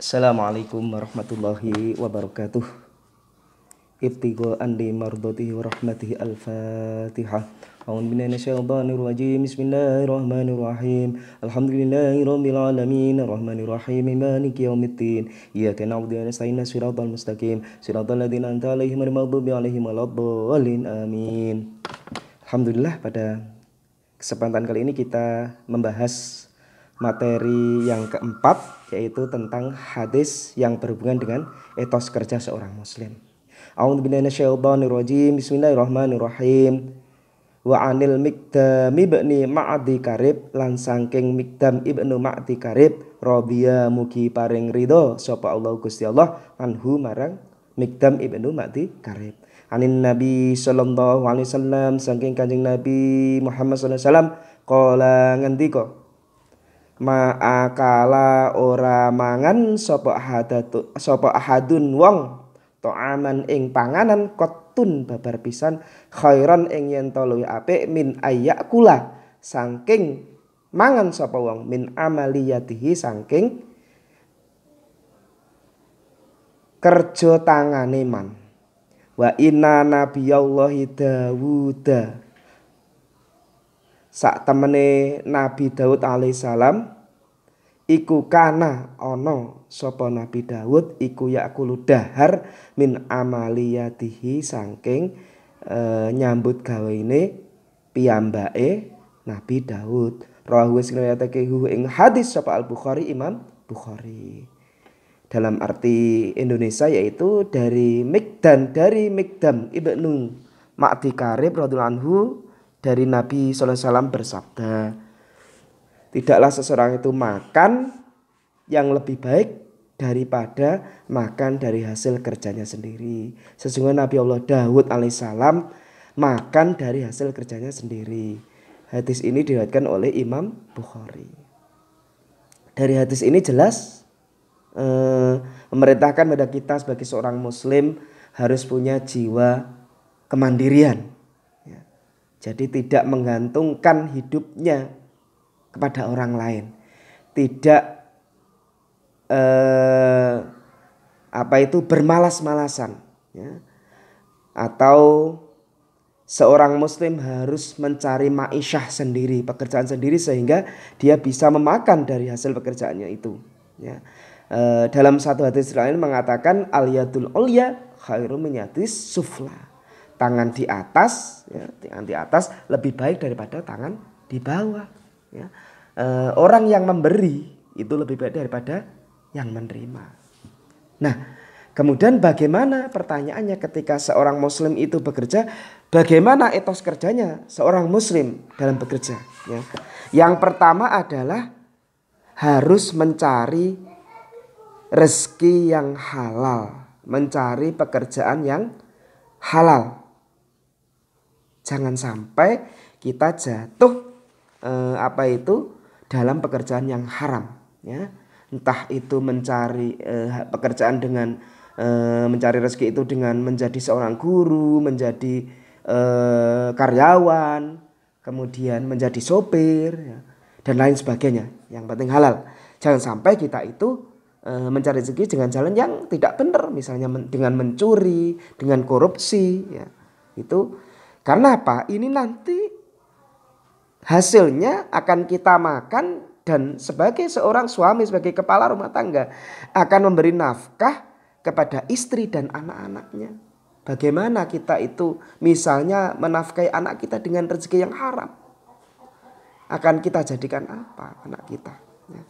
Assalamualaikum warahmatullahi wabarakatuh. Ibtigha'an li mardatihi wa rahmatihi al-Fatihah. A'udzu billahi minasyaitonir rajim. Bismillahirrahmanirrahim. Alhamdulillahi rabbil alamin arrahmanir rahim maliki yaumiddin. Iyyaka na'budu wa nasta'inu shiratal mustaqim shiratal ladzina an'amta 'alaihim ghairil maghdubi 'alaihim waladdallin. Amin. Alhamdulillah, pada kesempatan kali ini kita membahas materi yang keempat, yaitu tentang hadis yang berhubungan dengan etos kerja seorang muslim. A'udzubillahi minasyaitonirrajim. Bismillahirrahmanirrahim. Wa anil Mikdam ibni Ma'di Karib, lan saking Mikdam ibnu Ma'di Karib, radhiya mugi paring ridho sapa Allah Gusti Allah anhu marang Mikdam ibnu Ma'di Karib. Anin Nabi sallallahu alaihi wasallam, saking Kanjeng Nabi Muhammad sallallahu alaihi wasallam, qala ngendika, ma'akala ora mangan sapa ahadun wong ta'aman ing panganan kotun babar pisan khairan ing yen to luwih apik min ayyakula saking mangan sapa wong min amaliyatihi saking kerja tangane man. Wa inna nabiyallahi Dawuda, sak temene Nabi Daud alaihissalam iku kana ono sapa Nabi Daud iku yakulu dahar min amaliyatihi saking nyambut gaweane piyambake Nabi Daud. Rawahu riwayatake ing hadis sapa Al-Bukhari, Imam Bukhari. Dalam arti Indonesia yaitu dari Mikdam ibnu Ma'di Karib radhiyallahu anhu, dari Nabi sallallahu alaihi wasallam bersabda, tidaklah seseorang itu makan yang lebih baik daripada makan dari hasil kerjanya sendiri. Sesungguhnya Nabi Allah Daud alaihissalam makan dari hasil kerjanya sendiri. Hadis ini diriwayatkan oleh Imam Bukhari. Dari hadis ini jelas memerintahkan pada kita sebagai seorang muslim harus punya jiwa kemandirian. Jadi tidak menggantungkan hidupnya kepada orang lain, tidak bermalas-malasan, ya. Atau seorang muslim harus mencari ma'isyah sendiri, pekerjaan sendiri, sehingga dia bisa memakan dari hasil pekerjaannya itu, ya. Dalam satu hadis lain mengatakan al-yadul ulya khairum min yadis sufla. Tangan di atas, ya, tangan di atas lebih baik daripada tangan di bawah. Ya. Orang yang memberi itu lebih baik daripada yang menerima. Nah, kemudian bagaimana pertanyaannya ketika seorang muslim itu bekerja, bagaimana etos kerjanya seorang muslim dalam bekerja? Ya. Yang pertama adalah harus mencari rezeki yang halal, mencari pekerjaan yang halal. Jangan sampai kita jatuh dalam pekerjaan yang haram, ya. Entah itu mencari pekerjaan dengan mencari rezeki itu dengan menjadi seorang guru, menjadi karyawan, kemudian menjadi sopir, ya, dan lain sebagainya. Yang penting halal. Jangan sampai kita itu mencari rezeki dengan jalan yang tidak benar, misalnya dengan mencuri, dengan korupsi, ya. Itu karena apa? Ini nanti hasilnya akan kita makan, dan sebagai seorang suami, sebagai kepala rumah tangga akan memberi nafkah kepada istri dan anak-anaknya. Bagaimana kita itu misalnya menafkahi anak kita dengan rezeki yang haram? Akan kita jadikan apa anak kita? Ya.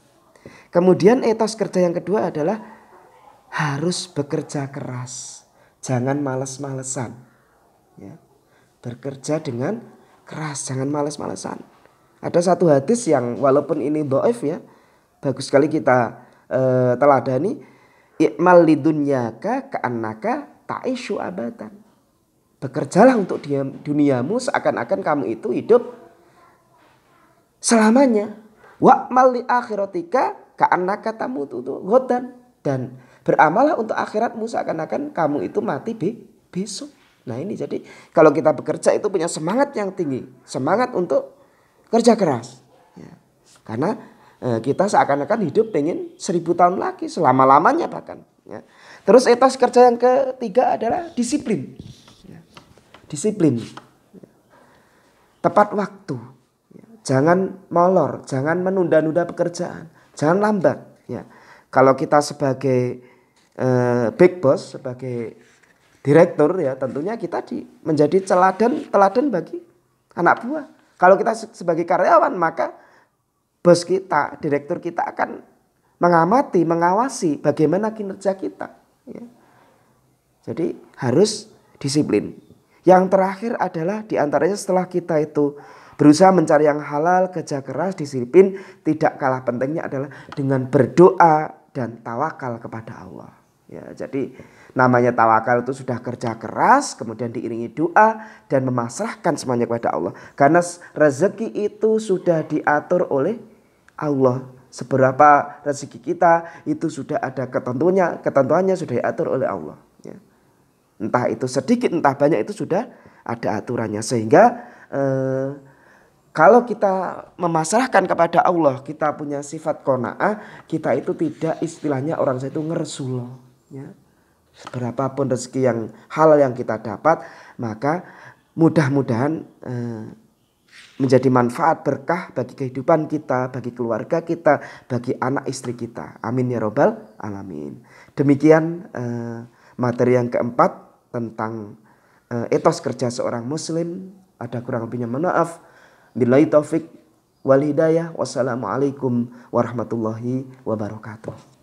Kemudian etos kerja yang kedua adalah harus bekerja keras. Jangan malas-malesan. Ya. Bekerja dengan keras, jangan malas-malesan. Ada satu hadis yang walaupun ini dhaif, ya, bagus sekali kita teladani. I'mal lidunyaka ka'annaka ta'ishu abadan. Bekerjalah untuk duniamu seakan-akan kamu itu hidup selamanya. Wa'mal li akhiratika ka'annaka tamutu ghadan. Dan beramalah untuk akhiratmu seakan-akan kamu itu mati besok. Nah ini, jadi kalau kita bekerja itu punya semangat yang tinggi, semangat untuk kerja keras, ya. Karena Kita seakan-akan hidup pengen 1000 tahun lagi, selama-lamanya bahkan. Ya. Terus etos kerja yang ketiga adalah disiplin. Ya. Disiplin. Tepat waktu. Ya. Jangan molor, jangan menunda-nunda pekerjaan, jangan lambat. Ya. Kalau kita sebagai big boss, sebagai direktur ya tentunya kita menjadi teladan bagi anak buah. Kalau kita sebagai karyawan maka bos kita, direktur kita akan mengamati, mengawasi bagaimana kinerja kita. Ya. Jadi harus disiplin. Yang terakhir adalah diantaranya setelah kita itu berusaha mencari yang halal, kerja keras, disiplin, tidak kalah pentingnya adalah dengan berdoa dan tawakal kepada Allah. Ya, jadi namanya tawakal itu sudah kerja keras, kemudian diiringi doa dan memasrahkan semuanya kepada Allah. Karena rezeki itu sudah diatur oleh Allah. Seberapa rezeki kita itu sudah ada ketentuannya sudah diatur oleh Allah. Ya. Entah itu sedikit, entah banyak itu sudah ada aturannya. Sehingga kalau kita memasrahkan kepada Allah, kita punya sifat qanaah, kita itu tidak istilahnya orang saya itu ngersuloh. Ya. Berapapun rezeki yang halal yang kita dapat, maka mudah-mudahan menjadi manfaat berkah bagi kehidupan kita, bagi keluarga kita, bagi anak istri kita. Amin ya robbal alamin. Demikian materi yang keempat tentang etos kerja seorang muslim. Ada kurang lebihnya maaf. Billahi taufik wal hidayah. Wassalamualaikum warahmatullahi wabarakatuh.